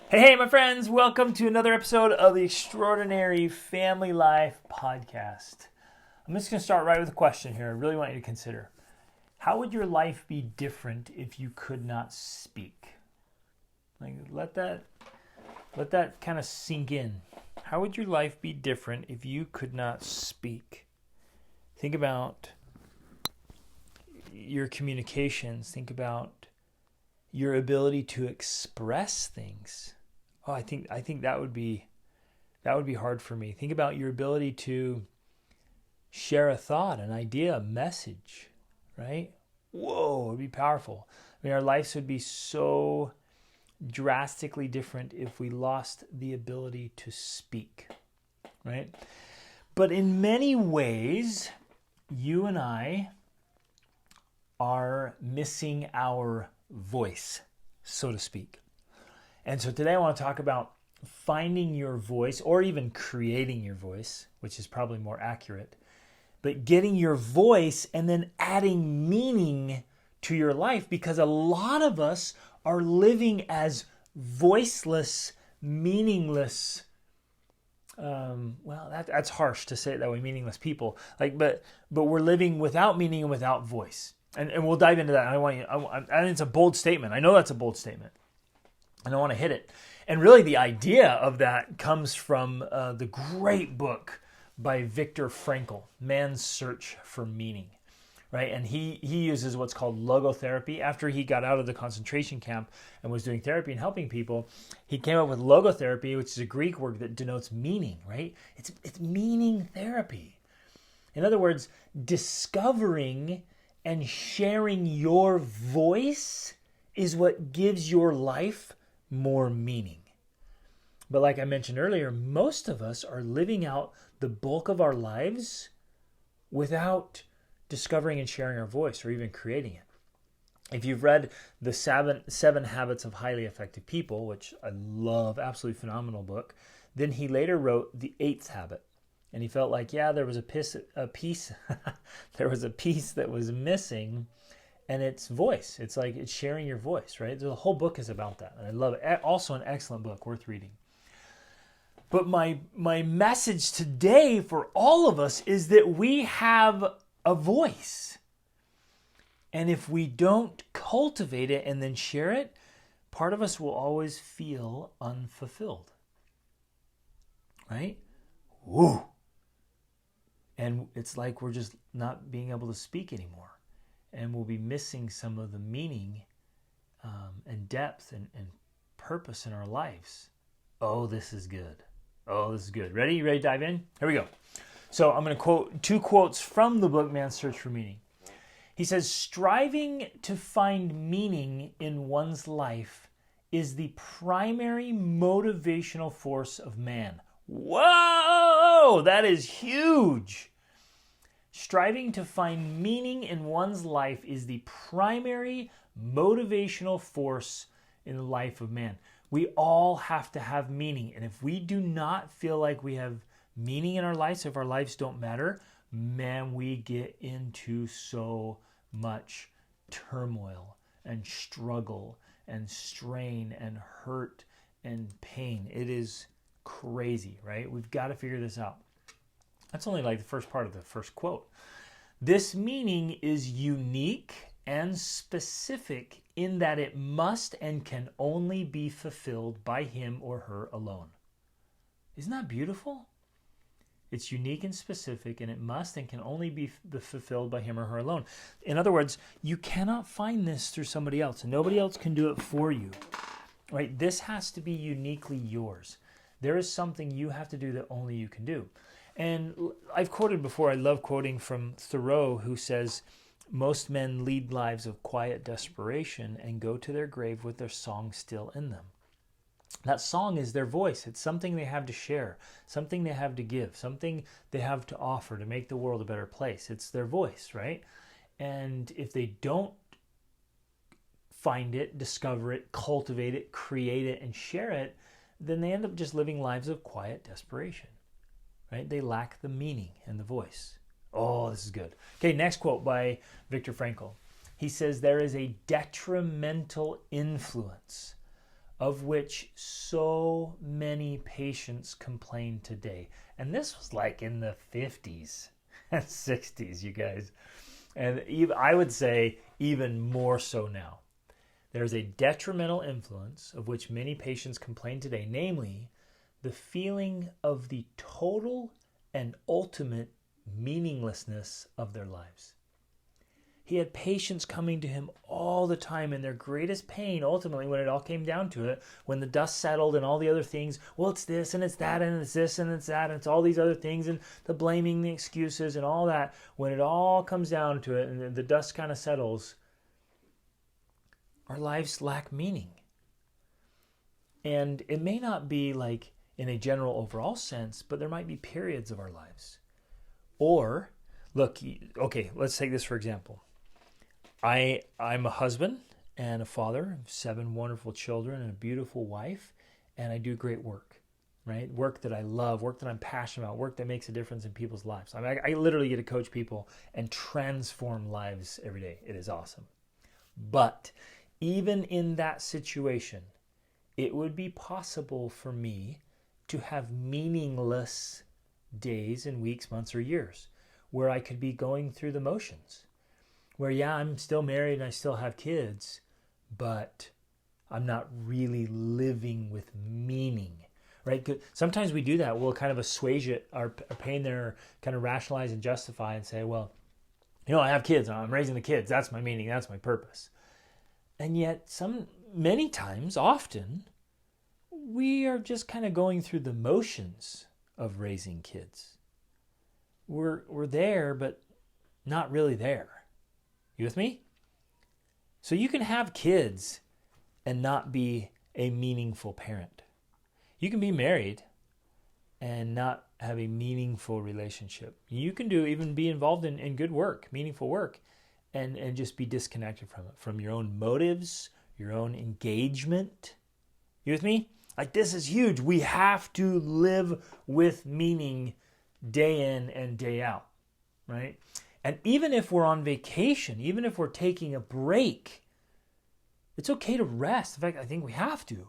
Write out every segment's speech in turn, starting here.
Hey, my friends, welcome to another episode of the Extraordinary Family Life Podcast. I'm just going to start right with a question here. I really want you to consider. How would your life be different if you could not speak? Let that kind of sink in. How would your life be different if you could not speak? Think about your communications. Think about your ability to express things. Oh, I think that would be hard for me. Think about your ability to share a thought, an idea, a message, right? Whoa, it'd be powerful. I mean, our lives would be so drastically different if we lost the ability to speak, right? But in many ways, you and I are missing our voice, so to speak. And so today I want to talk about finding your voice, or even creating your voice, which is probably more accurate, but getting your voice and then adding meaning to your life, because a lot of us are living as voiceless, meaningless, that's harsh to say it that way, meaningless people. But we're living without meaning and without voice. And we'll dive into that. And it's a bold statement. I know that's a bold statement. And I want to hit it. And really the idea of that comes from the great book by Viktor Frankl, Man's Search for Meaning. Right? And he uses what's called logotherapy. After he got out of the concentration camp and was doing therapy and helping people, he came up with logotherapy, which is a Greek word that denotes meaning, right? It's meaning therapy. In other words, discovering and sharing your voice is what gives your life more meaning. But like I mentioned earlier, most of us are living out the bulk of our lives without discovering and sharing our voice, or even creating it. If you've read the seven Habits of Highly Effective People, which I love, absolutely phenomenal book, then he later wrote the 8th habit. And he felt like, there was a piece there was a piece that was missing, and it's voice. It's like it's sharing your voice, right? The whole book is about that, and I love it. Also an excellent book, worth reading. But my message today for all of us is that we have a voice. And if we don't cultivate it and then share it, part of us will always feel unfulfilled. Right? Woo! And it's like we're just not being able to speak anymore. And we'll be missing some of the meaning and depth and purpose in our lives. Oh, this is good. Oh, this is good. Ready? You ready to dive in? Here we go. So I'm going to quote 2 quotes from the book, Man's Search for Meaning. He says, striving to find meaning in one's life is the primary motivational force of man. Whoa, that is huge. Striving to find meaning in one's life is the primary motivational force in the life of man. We all have to have meaning. And if we do not feel like we have meaning in our lives, if our lives don't matter, man, we get into so much turmoil and struggle and strain and hurt and pain. It is crazy, right? We've got to figure this out. That's only like the first part of the first quote. This meaning is unique and specific in that it must and can only be fulfilled by him or her alone. Isn't that beautiful? It's unique and specific, and it must and can only be fulfilled by him or her alone. In other words, you cannot find this through somebody else, and nobody else can do it for you. Right? This has to be uniquely yours. There is something you have to do that only you can do. And I've quoted before, I love quoting from Thoreau, who says, most men lead lives of quiet desperation and go to their grave with their song still in them. That song is their voice. It's something they have to share, something they have to give, something they have to offer to make the world a better place. It's their voice, right? And if they don't find it, discover it, cultivate it, create it, and share it, then they end up just living lives of quiet desperation, right? They lack the meaning and the voice. Oh, this is good. Okay, next quote by Viktor Frankl. He says, there is a detrimental influence of which so many patients complain today. And this was like in the 50s and 60s, you guys. And I would say even more so now. There's a detrimental influence of which many patients complain today, namely the feeling of the total and ultimate meaninglessness of their lives. He had patients coming to him all the time in their greatest pain, ultimately, when it all came down to it, when the dust settled and all the other things, well, it's this and it's that and it's this and it's that and it's all these other things and the blaming, the excuses and all that. When it all comes down to it and the dust kind of settles, our lives lack meaning. And it may not be like in a general overall sense, but there might be periods of our lives. Or, look, okay, let's take this for example. I'm a husband and a father of 7 wonderful children and a beautiful wife, and I do great work, right? Work that I love, work that I'm passionate about, work that makes a difference in people's lives. I literally get to coach people and transform lives every day. It is awesome. But even in that situation, it would be possible for me to have meaningless days and weeks, months, or years where I could be going through the motions. Where, yeah, I'm still married and I still have kids, but I'm not really living with meaning, right? Sometimes we do that. We'll kind of assuage it, our pain there, kind of rationalize and justify and say, well, I have kids. I'm raising the kids. That's my meaning. That's my purpose. And yet many times, often, we are just kind of going through the motions of raising kids. We're there, but not really there. You with me? So you can have kids and not be a meaningful parent. You can be married and not have a meaningful relationship. You can even be involved in good work, meaningful work, and just be disconnected from it, from your own motives, your own engagement. You with me? Like, this is huge. We have to live with meaning day in and day out, right? And even if we're on vacation, even if we're taking a break, it's okay to rest. In fact, I think we have to.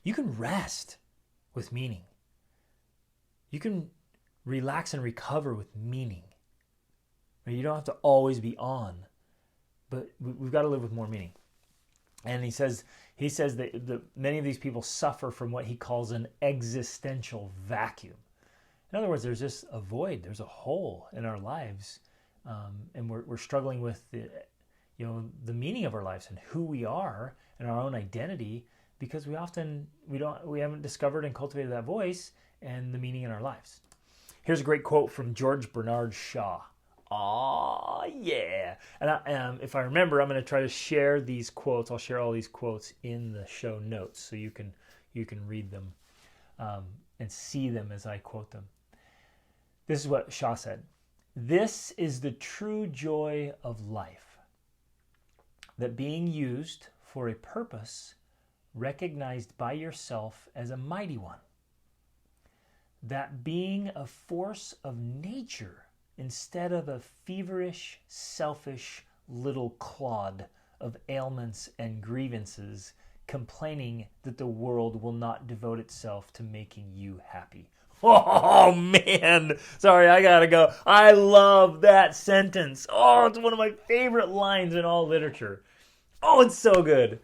You can rest with meaning. You can relax and recover with meaning. You don't have to always be on, but we've got to live with more meaning. And he says that many of these people suffer from what he calls an existential vacuum. In other words, there's just a void, there's a hole in our lives, and we're struggling with the meaning of our lives and who we are and our own identity, because we haven't discovered and cultivated that voice and the meaning in our lives. Here's a great quote from George Bernard Shaw. Oh yeah! And if I remember, I'm going to try to share these quotes. I'll share all these quotes in the show notes so you can read them and see them as I quote them. This is what Shaw said. "This is the true joy of life, that being used for a purpose recognized by yourself as a mighty one, that being a force of nature instead of a feverish, selfish little clod of ailments and grievances, complaining that the world will not devote itself to making you happy." Oh man, sorry, I gotta go. I love that sentence. Oh, it's one of my favorite lines in all literature. Oh, it's so good.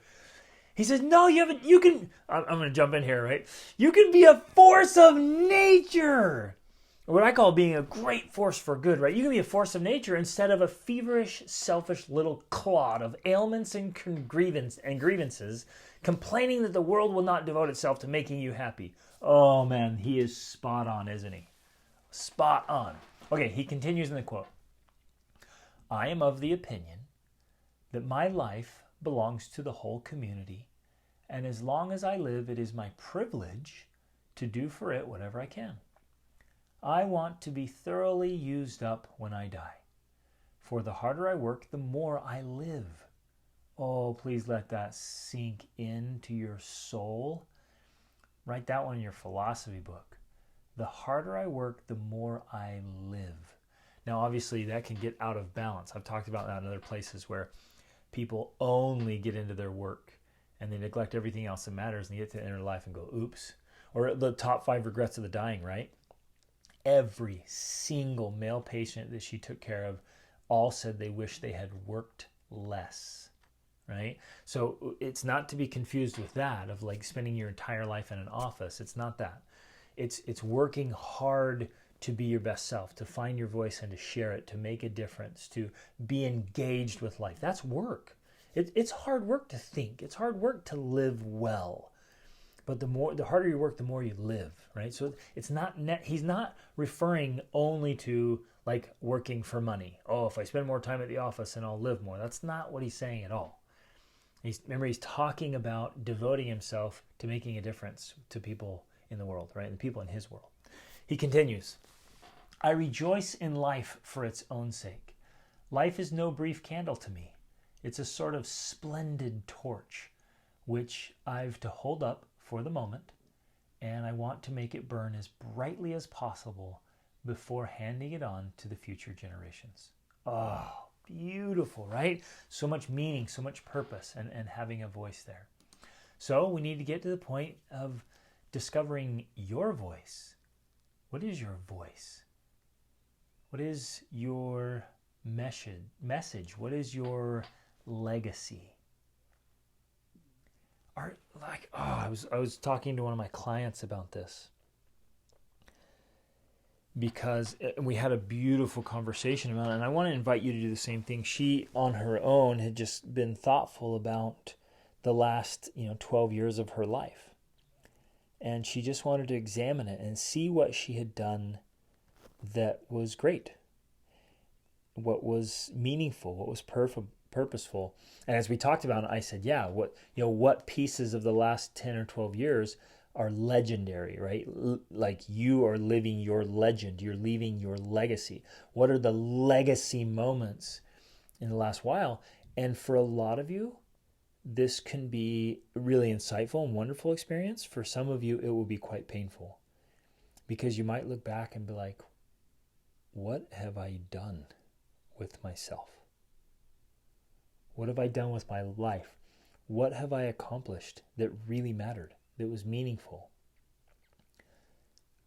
He says, no, I'm going to jump in here, right? You can be a force of nature. What I call being a great force for good, right? You can be a force of nature instead of a feverish, selfish little clod of ailments and grievances, complaining that the world will not devote itself to making you happy. Oh man, he is spot on, isn't he? Spot on. Okay, he continues in the quote. "I am of the opinion that my life belongs to the whole community, and as long as I live, it is my privilege to do for it whatever I can. I want to be thoroughly used up when I die, for the harder I work, the more I live." Oh, please let that sink into your soul. Write that one in your philosophy book. The harder I work, the more I live. Now, obviously, that can get out of balance. I've talked about that in other places where people only get into their work and they neglect everything else that matters, and they get to the end of their life and go, oops. Or the top 5 regrets of the dying, right? Every single male patient that she took care of all said they wish they had worked less, right? So it's not to be confused with that of like spending your entire life in an office. It's not that. It's working hard to be your best self, to find your voice and to share it, to make a difference, to be engaged with life. That's work. It's hard work to think. It's hard work to live well. But the harder you work, the more you live, right? So it's not he's not referring only to like working for money. Oh, if I spend more time at the office, then I'll live more. That's not what he's saying at all. Remember, he's talking about devoting himself to making a difference to people in the world, right? And people in his world. He continues, I rejoice in life for its own sake. Life is no brief candle to me. It's a sort of splendid torch, which I've to hold up for the moment, and I want to make it burn as brightly as possible before handing it on to the future generations. Oh, beautiful, right? So much meaning, so much purpose, and having a voice there. So we need to get to the point of discovering your voice. What is your voice? What is your message? What is your legacy? I was talking to one of my clients about this because we had a beautiful conversation about it, and I want to invite you to do the same thing. She, on her own, had just been thoughtful about the last 12 years of her life, and she just wanted to examine it and see what she had done that was great, what was meaningful, what was purposeful. And as we talked about it, I said, yeah, what pieces of the last 10 or 12 years are legendary, right? Like you are living your legend, you're leaving your legacy. What are the legacy moments in the last while? And for a lot of you, this can be a really insightful and wonderful experience. For some of you, it will be quite painful because you might look back and be like, what have I done with myself? What have I done with my life? What have I accomplished that really mattered, that was meaningful?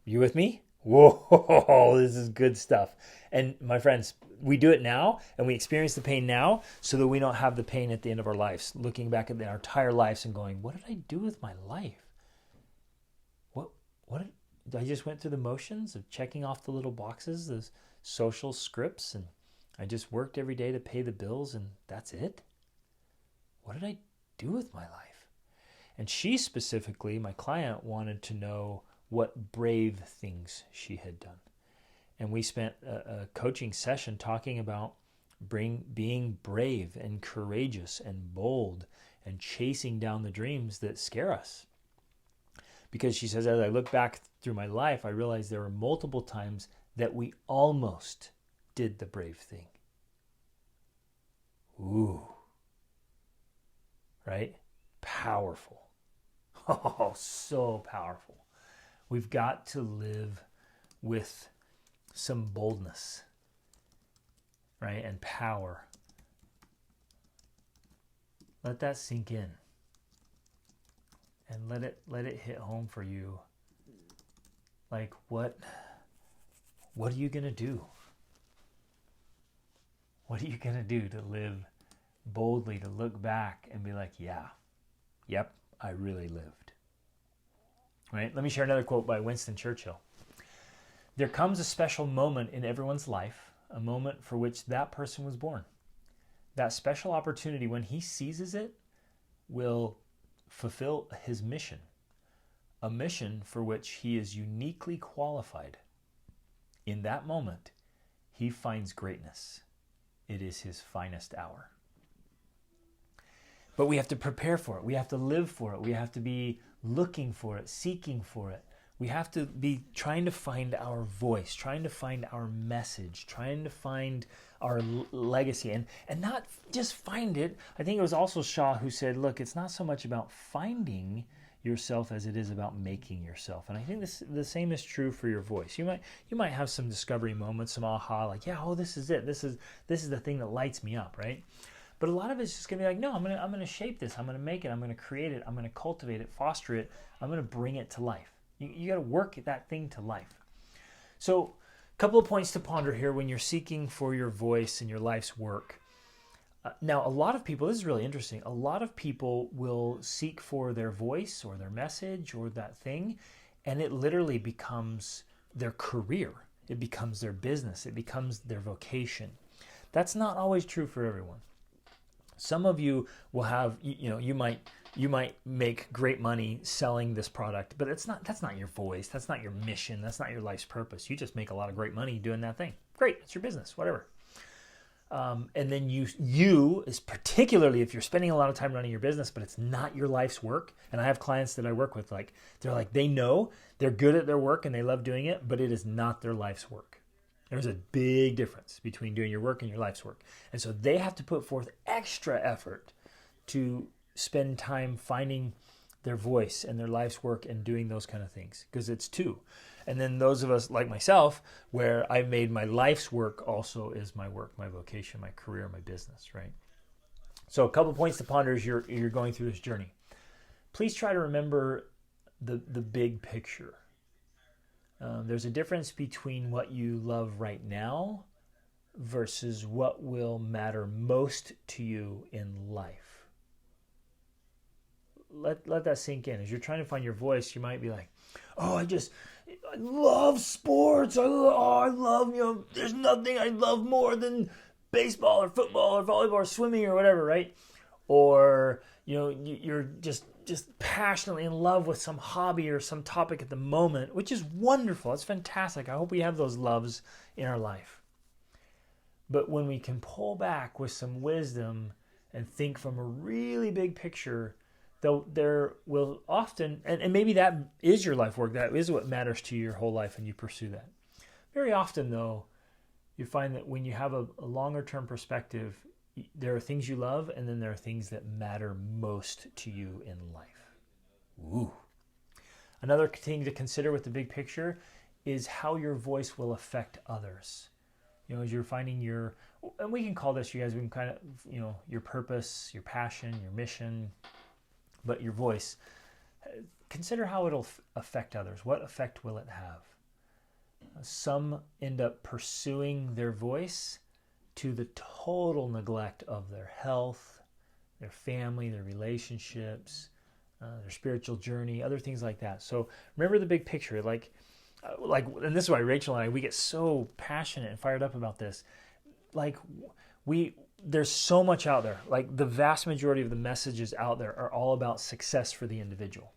You with me? Whoa, this is good stuff. And my friends, we do it now and we experience the pain now so that we don't have the pain at the end of our lives, looking back at our entire lives and going, what did I do with my life? I just went through the motions of checking off the little boxes, those social scripts, and I just worked every day to pay the bills, and that's it? What did I do with my life? And she specifically, my client, wanted to know what brave things she had done. And we spent a coaching session talking about being brave and courageous and bold and chasing down the dreams that scare us. Because she says, as I look back through my life, I realized there were multiple times that we almost did the brave thing. Ooh. Right? Powerful. Oh, so powerful. We've got to live with some boldness, right? And power. Let that sink in. And let it hit home for you. Like, what are you going to do? What are you going to do to live boldly, to look back and be like, yep, I really lived. Right? Let me share another quote by Winston Churchill. There comes a special moment in everyone's life, a moment for which that person was born. That special opportunity, when he seizes it, will fulfill his mission, a mission for which he is uniquely qualified. In that moment, he finds greatness. It is his finest hour. But we have to prepare for it. We have to live for it. We have to be looking for it, seeking for it. We have to be trying to find our voice, trying to find our message, trying to find our legacy, and not just find it. I think it was also Shaw who said, look, it's not so much about finding yourself as it is about making yourself. And I think the same is true for your voice. You might have some discovery moments, some aha, like, this is it. This is the thing that lights me up, right? But a lot of it's just going to be like, no, I'm going to shape this. I'm going to make it. I'm going to create it. I'm going to cultivate it, foster it. I'm going to bring it to life. You got to work that thing to life. So a couple of points to ponder here when you're seeking for your voice in your life's work. Now, a lot of people, this is really interesting, a lot of people will seek for their voice or their message or that thing, and it literally becomes their career. It becomes their business. It becomes their vocation. That's not always true for everyone. Some of you will have, you might make great money selling this product, but that's not your voice. That's not your mission. That's not your life's purpose. You just make a lot of great money doing that thing. Great. It's your business, whatever. And then you is particularly if you're spending a lot of time running your business, but it's not your life's work. And I have clients that I work with, they know they're good at their work and they love doing it, but it is not their life's work. There's a big difference between doing your work and your life's work. And so they have to put forth extra effort to spend time finding their voice and their life's work and doing those kind of things, because it's two. And then those of us like myself, where I made my life's work also is my work, my vocation, my career, my business, right? So a couple points to ponder as you're going through this journey. Please try to remember the big picture. There's a difference between what you love right now versus what will matter most to you in life. Let that sink in. As you're trying to find your voice, you might be like, I love sports. I love, there's nothing I love more than baseball or football or volleyball or swimming or whatever, right? Or, you're just passionately in love with some hobby or some topic at the moment, which is wonderful. It's fantastic. I hope we have those loves in our life. But when we can pull back with some wisdom and think from a really big picture, though there will often, and maybe that is your life work, that is what matters to you your whole life and you pursue that. Very often though, you find that when you have a longer term perspective, there are things you love and then there are things that matter most to you in life. Ooh. Another thing to consider with the big picture is how your voice will affect others. As you're finding and we can call this, you guys, we can kind of, your purpose, your passion, your mission, but your voice, consider how it'll affect others. What effect will it have? Some end up pursuing their voice to the total neglect of their health, their family, their relationships, their spiritual journey, other things like that. So remember the big picture. And this is why Rachel and I, we get so passionate and fired up about this. There's so much out there. The vast majority of the messages out there are all about success for the individual.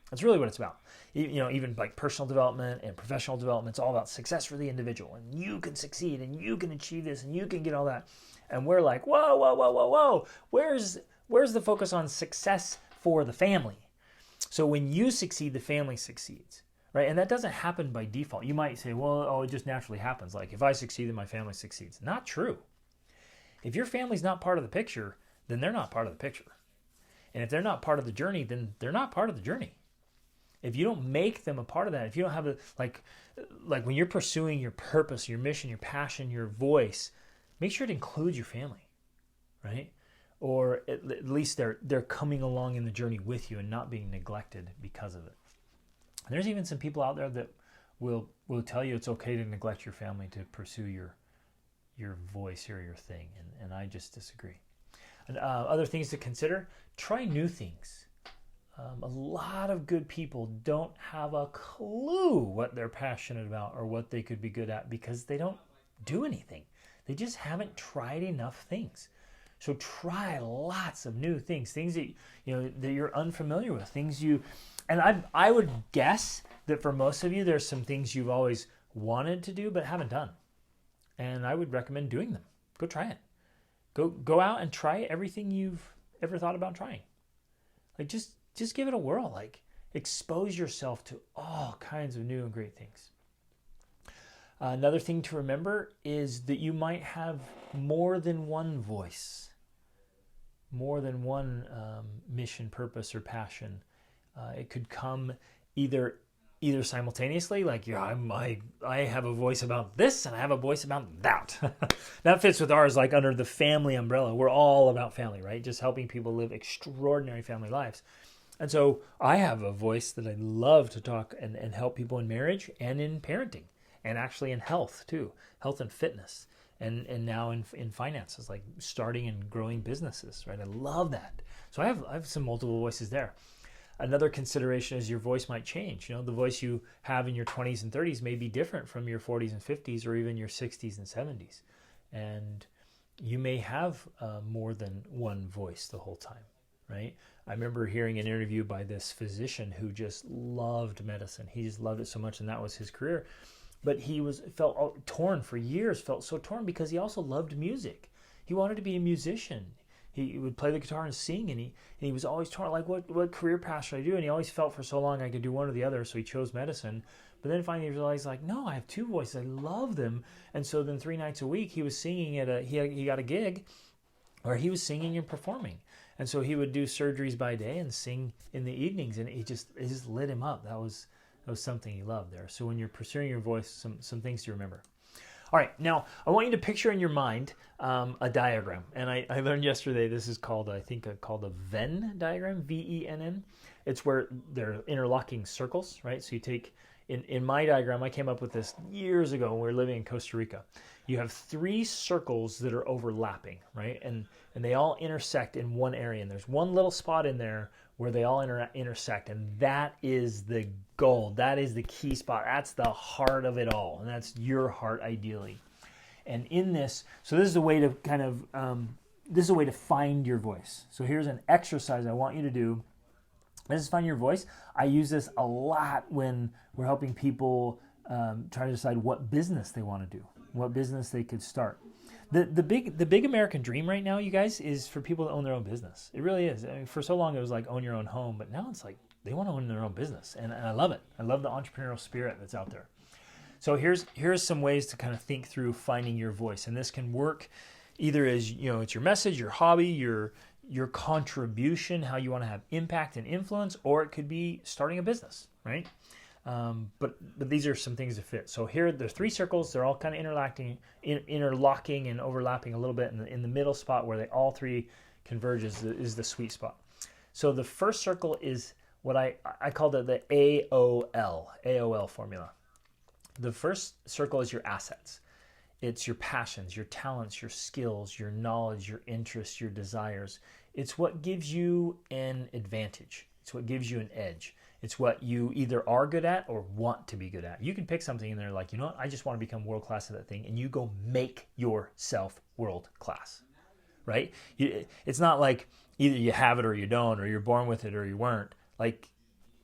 That's really what it's about. Even personal development and professional development, it's all about success for the individual. And you can succeed and you can achieve this and you can get all that. And we're like, whoa. Where's the focus on success for the family? So when you succeed, the family succeeds, right? And that doesn't happen by default. You might say, it just naturally happens. If I succeed, then my family succeeds. Not true. If your family's not part of the picture, then they're not part of the picture. And if they're not part of the journey, then they're not part of the journey. If you don't make them a part of that, if you don't have when you're pursuing your purpose, your mission, your passion, your voice, make sure it includes your family, right? Or at least they're coming along in the journey with you and not being neglected because of it. And there's even some people out there that will tell you it's okay to neglect your family to pursue your voice or your thing, and I just disagree. And other things to consider, try new things. A lot of good people don't have a clue what they're passionate about or what they could be good at because they don't do anything. They just haven't tried enough things. So try lots of new things that that you're unfamiliar with, and I would guess that for most of you there's some things you've always wanted to do but haven't done. And I would recommend doing them. Go try it. Go out and try everything you've ever thought about trying. Just give it a whirl. Expose yourself to all kinds of new and great things. Another thing to remember is that you might have more than one voice, more than one mission, purpose, or passion. It could come either either simultaneously, like, yeah, I have a voice about this and I have a voice about that. That fits with ours, like under the family umbrella. We're all about family, right? Just helping people live extraordinary family lives. And so I have a voice that I love to talk and help people in marriage and in parenting and actually in health too, health and fitness. And now in finances, like starting and growing businesses, right? I love that. So I have some multiple voices there. Another consideration is your voice might change. The voice you have in your 20s and 30s may be different from your 40s and 50s or even your 60s and 70s. And you may have more than one voice the whole time, right? I remember hearing an interview by this physician who just loved medicine. He just loved it so much, and that was his career. But he felt torn for years, felt so torn because he also loved music. He wanted to be a musician. He would play the guitar and sing, and he was always torn, like, what career path should I do? And he always felt for so long I could do one or the other, so he chose medicine. But then finally he realized, like, no, I have two voices. I love them. And so then 3 nights a week he was singing he got a gig where he was singing and performing. And so he would do surgeries by day and sing in the evenings, and it just lit him up. That was something he loved there. So when you're pursuing your voice, some things to remember. All right, now I want you to picture in your mind a diagram. And I learned yesterday this is called, I think, called a Venn diagram, Venn. It's where they're interlocking circles, right? So you take, in my diagram, I came up with this years ago when we were living in Costa Rica. You have 3 circles that are overlapping, right? And they all intersect in one area. And there's one little spot in there where they all intersect. And that is the goal. That is the key spot. That's the heart of it all. And that's your heart, ideally. And in this, so this is a way to kind of, this is a way to find your voice. So here's an exercise I want you to do. This is find your voice. I use this a lot when we're helping people try to decide what business they want to do, what business they could start. The big American dream right now, you guys, is for people to own their own business. It really is. I mean, for so long it was like own your own home, but now it's like they want to own their own business, and I love it. I love the entrepreneurial spirit that's out there. So here's some ways to kind of think through finding your voice, and this can work either as, it's your message, your hobby, your contribution, how you want to have impact and influence, or it could be starting a business, right? But these are some things that fit. So here, there's 3 circles. They're all kind of interlocking and overlapping a little bit. In the middle spot where they all 3 converge is the sweet spot. So the first circle is what I called it the AOL formula. The first circle is your assets. It's your passions, your talents, your skills, your knowledge, your interests, your desires. It's what gives you an advantage. It's what gives you an edge. It's what you either are good at or want to be good at. You can pick something in there like, you know what, I just want to become world class at that thing, and you go make yourself world class, right? It's not like either you have it or you don't, or you're born with it or you weren't. Like,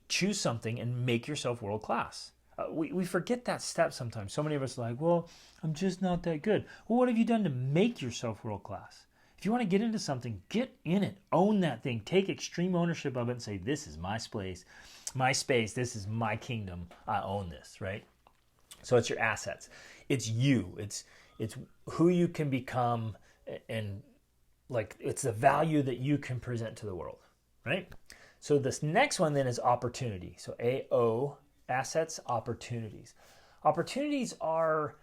choose something and make yourself world class. We forget that step sometimes. So many of us are like, well, I'm just not that good. Well, what have you done to make yourself world class? If you want to get into something, get in it. Own that thing. Take extreme ownership of it and say, this is my space. This is my kingdom. I own this, right? So it's your assets. It's you. It's who you can become, and like it's the value that you can present to the world, right? So this next one then is opportunity. So AO, assets, opportunities. Opportunities are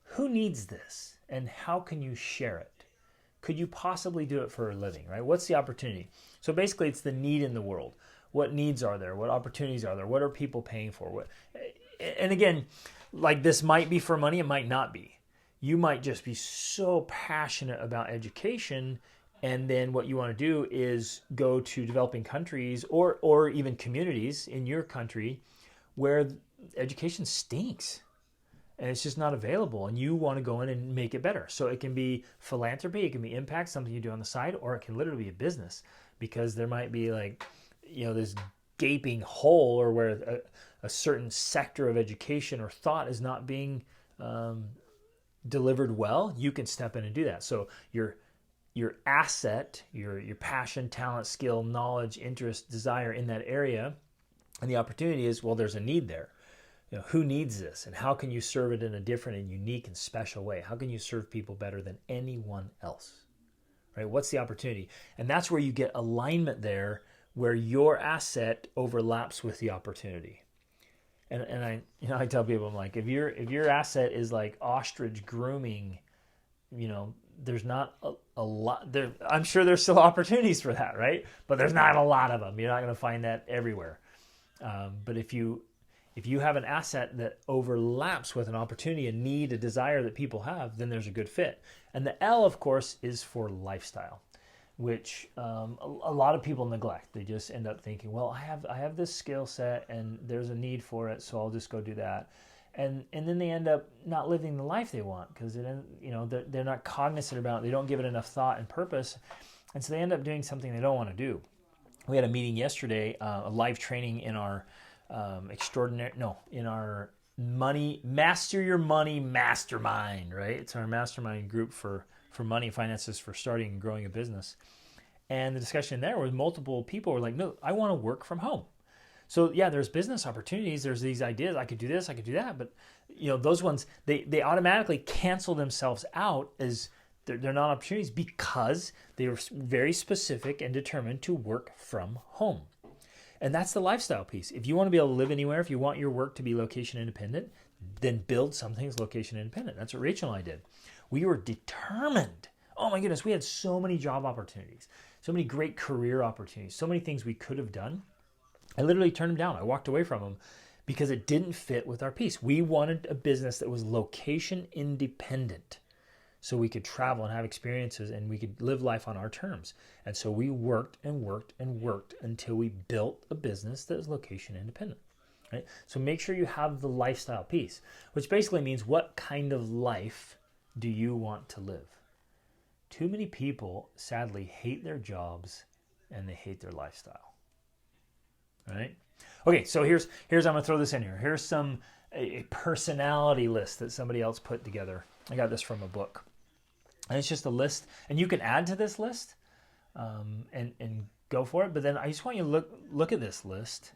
who needs this and how can you share it? Could you possibly do it for a living, right? What's the opportunity? So basically it's the need in the world. What needs are there? What opportunities are there? What are people paying for? And again, like this might be for money, it might not be. You might just be so passionate about education, and then what you want to do is go to developing countries or even communities in your country where education stinks and it's just not available, and you want to go in and make it better. So it can be philanthropy, it can be impact, something you do on the side, or it can literally be a business, because there might be like, this gaping hole, or where a certain sector of education or thought is not being delivered well. You can step in and do that. So your asset, your passion, talent, skill, knowledge, interest, desire in that area, and the opportunity is, well, there's a need there. Who needs this, and how can you serve it in a different and unique and special way? How can you serve people better than anyone else? Right? What's the opportunity? And that's where you get alignment there, where your asset overlaps with the opportunity. And I tell people, I'm like, if your asset is like ostrich grooming, there's not a lot there. I'm sure there's still opportunities for that, right? But there's not a lot of them. You're not going to find that everywhere. But if you have an asset that overlaps with an opportunity, a need, a desire that people have, then there's a good fit. And the L, of course, is for lifestyle, which a lot of people neglect. They just end up thinking, well, I have this skill set and there's a need for it, so I'll just go do that. And then they end up not living the life they want because they're not cognizant about it. They don't give it enough thought and purpose, and so they end up doing something they don't want to do. We had a meeting yesterday, a live training in our in our money, master your money mastermind, right? It's our mastermind group for money finances for starting and growing a business. And the discussion there was multiple people were like, no, I want to work from home. So yeah, there's business opportunities. There's these ideas. I could do this, I could do that. But those ones, they automatically cancel themselves out as they're not opportunities because they were very specific and determined to work from home. And that's the lifestyle piece. If you want to be able to live anywhere, if you want your work to be location independent, then build something that's location independent. That's what Rachel and I did. We were determined. Oh my goodness, we had so many job opportunities, so many great career opportunities, so many things we could have done. I literally turned them down. I walked away from them because it didn't fit with our piece. We wanted a business that was location independent so we could travel and have experiences and we could live life on our terms. And so we worked and worked and worked until we built a business that is location independent. Right? So make sure you have the lifestyle piece, which basically means what kind of life do you want to live? Too many people, sadly, hate their jobs and they hate their lifestyle. Right? Okay, so here's I'm going to throw this in here. Here's a personality list that somebody else put together. I got this from a book. And it's just a list, and you can add to this list and go for it. But then I just want you to look at this list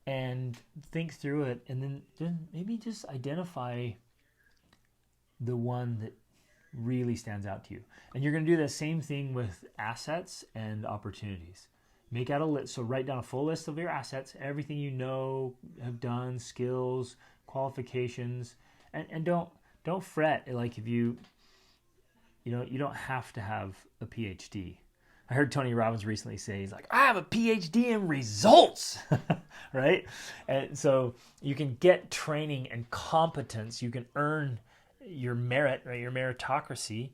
and think through it, and then maybe just identify the one that really stands out to you. And you're going to do the same thing with assets and opportunities. Make out a list. So write down a full list of your assets, everything you know, have done, skills, qualifications, and don't fret. Like if you don't have to have a PhD. I heard Tony Robbins recently say, he's like, I have a PhD in results, right? And so you can get training and competence. You can earn your merit, right? Your meritocracy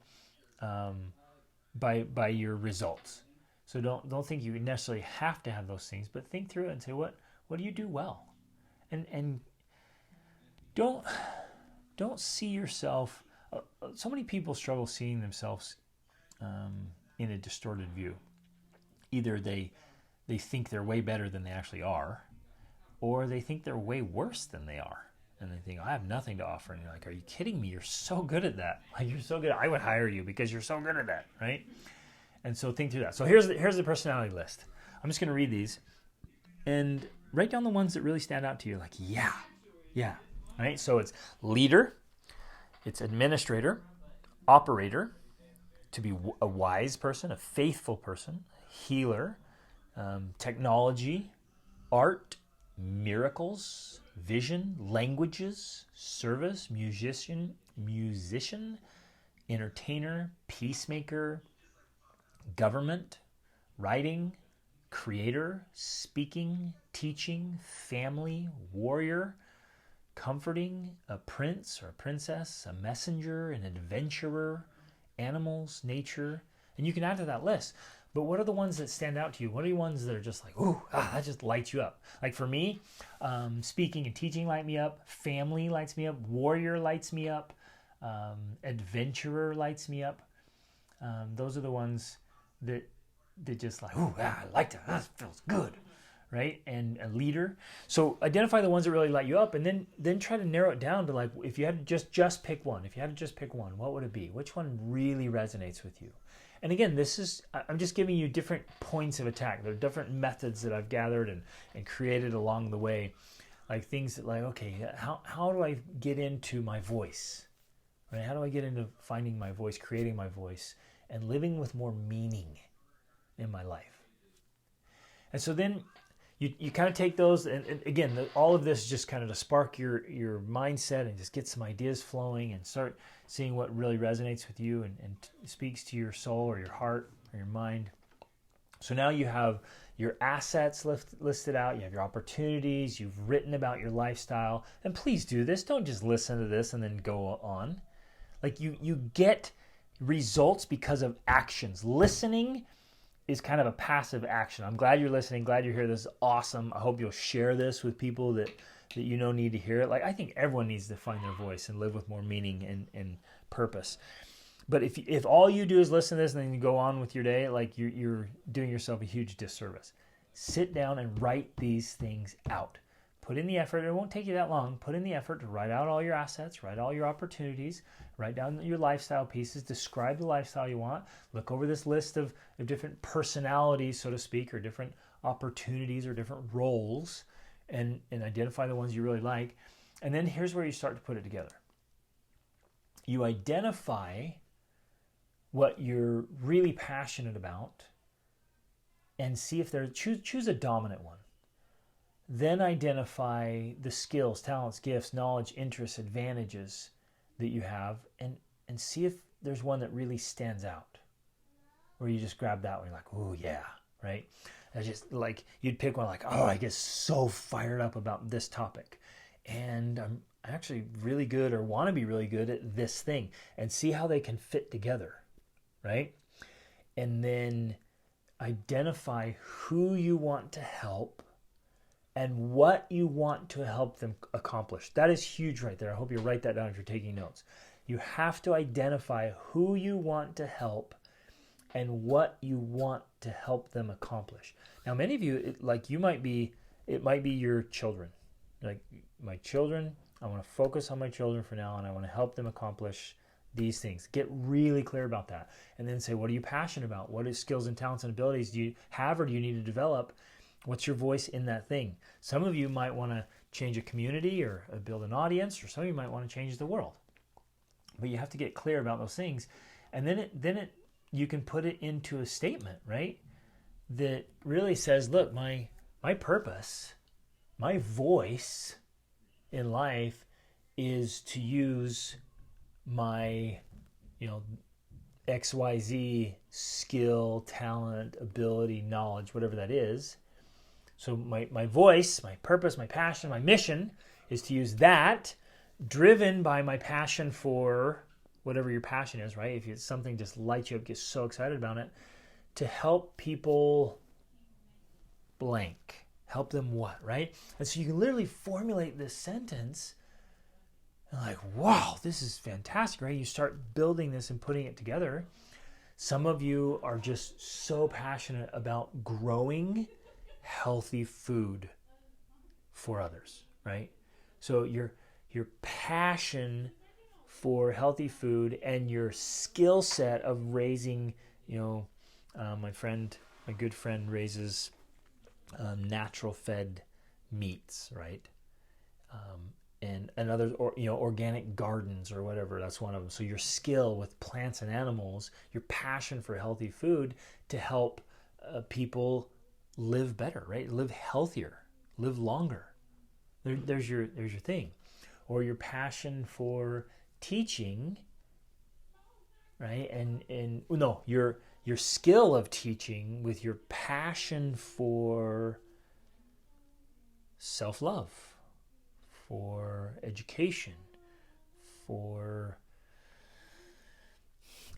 by your results. So don't think you necessarily have to have those things, but think through it and say, what do you do well? And don't see yourself. So many people struggle seeing themselves in a distorted view. Either they think they're way better than they actually are, or they think they're way worse than they are. And they think, I have nothing to offer. And you're like, are you kidding me? You're so good at that. Like, you're so good. I would hire you because you're so good at that, right? And so think through that. So here's the personality list. I'm just going to read these and write down the ones that really stand out to you. Like, yeah. All right. So it's leader, it's administrator, operator, to be a wise person, a faithful person, healer, technology, art, miracles, vision, languages, service, musician, entertainer, peacemaker, government, writing, creator, speaking, teaching, family, warrior, comforting, a prince or a princess, a messenger, an adventurer, animals, nature, and you can add to that list. But what are the ones that stand out to you? What are the ones that are just like, that just lights you up? Like for me, speaking and teaching light me up, family lights me up, warrior lights me up, adventurer lights me up. Those are the ones that just like, I like that. That feels good, right? And a leader. So identify the ones that really light you up, and then try to narrow it down to like, if you had to just pick one. If you had to just pick one, what would it be? Which one really resonates with you? And again, I'm just giving you different points of attack. There are different methods that I've gathered and created along the way, like things that like, okay, how do I get into my voice? Right? How do I get into finding my voice, creating my voice, and living with more meaning in my life? And so then you kind of take those, and again, all of this just kind of to spark your mindset and just get some ideas flowing and start seeing what really resonates with you and speaks to your soul or your heart or your mind. So now you have your assets listed out, you have your opportunities, you've written about your lifestyle, and please do this. Don't just listen to this and then go on. Like you get results because of actions. Listening is kind of a passive action. I'm glad you're listening, glad you're here. This is awesome. I hope you'll share this with people that you know need to hear it. Like, I think everyone needs to find their voice and live with more meaning and purpose. But if all you do is listen to this and then you go on with your day, like you're doing yourself a huge disservice. Sit down and write these things out. Put in the effort. It won't take you that long. Put in the effort to write out all your assets, write all your opportunities, write down your lifestyle pieces, describe the lifestyle you want, look over this list of different personalities, so to speak, or different opportunities or different roles, and identify the ones you really like. And then here's where you start to put it together. You identify what you're really passionate about and see if choose a dominant one. Then identify the skills, talents, gifts, knowledge, interests, advantages that you have, and see if there's one that really stands out. Or you just grab that one, you're like, oh yeah, right? I just like, you'd pick one like, oh, I get so fired up about this topic. And I'm actually really good or want to be really good at this thing, and see how they can fit together, right? And then identify who you want to help and what you want to help them accomplish. That is huge right there. I hope you write that down if you're taking notes. You have to identify who you want to help and what you want to help them accomplish. Now, many of you, it might be your children. Like, my children, I want to focus on my children for now, and I want to help them accomplish these things. Get really clear about that. And then say, what are you passionate about? What skills and talents and abilities do you have or do you need to develop? What's your voice in that thing? Some of you might want to change a community or build an audience, or some of you might want to change the world. But you have to get clear about those things. And then you can put it into a statement, right? That really says, look, my purpose, my voice in life is to use my, XYZ skill, talent, ability, knowledge, whatever that is. So my voice, my purpose, my passion, my mission is to use that, driven by my passion for whatever your passion is, right? If it's something just lights you up, get so excited about it, to help people blank. Help them what, right? And so you can literally formulate this sentence and like, wow, this is fantastic, right? You start building this and putting it together. Some of you are just so passionate about growing healthy food for others, right? So your passion for healthy food and your skill set of raising, my good friend raises natural fed meats, right? And others, organic gardens or whatever, that's one of them. So your skill with plants and animals, your passion for healthy food to help people live better, right? Live healthier, live longer. There's your thing. Or your passion for teaching, right? Your skill of teaching with your passion for self-love, for education, for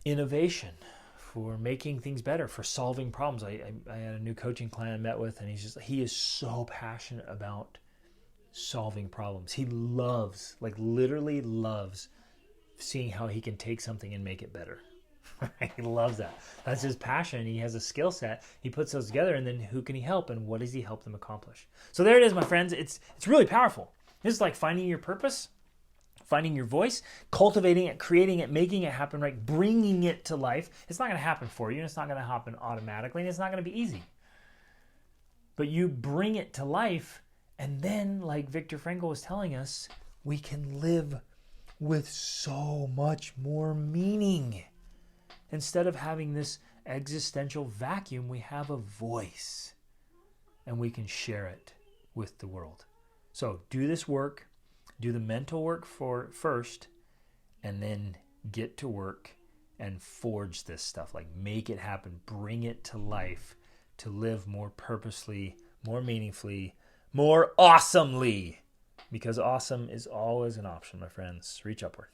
innovation, for making things better, for solving problems. I had a new coaching client I met with, and he is so passionate about solving problems. He literally loves seeing how he can take something and make it better. He loves that. That's his passion. He has a skill set. He puts those together, and then who can he help, and what does he help them accomplish? So there it is, my friends. It's really powerful. This is like finding your purpose, finding your voice, cultivating it, creating it, making it happen, right? Bringing it to life. It's not going to happen for you, and it's not going to happen automatically, and it's not going to be easy. But you bring it to life, and then, like Viktor Frankl was telling us, we can live with so much more meaning. Instead of having this existential vacuum, we have a voice. and we can share it with the world. So do this work, do the mental work first, and then get to work and forge this stuff, like make it happen, bring it to life to live more purposely, more meaningfully, more awesomely, because awesome is always an option, my friends. Reach upward.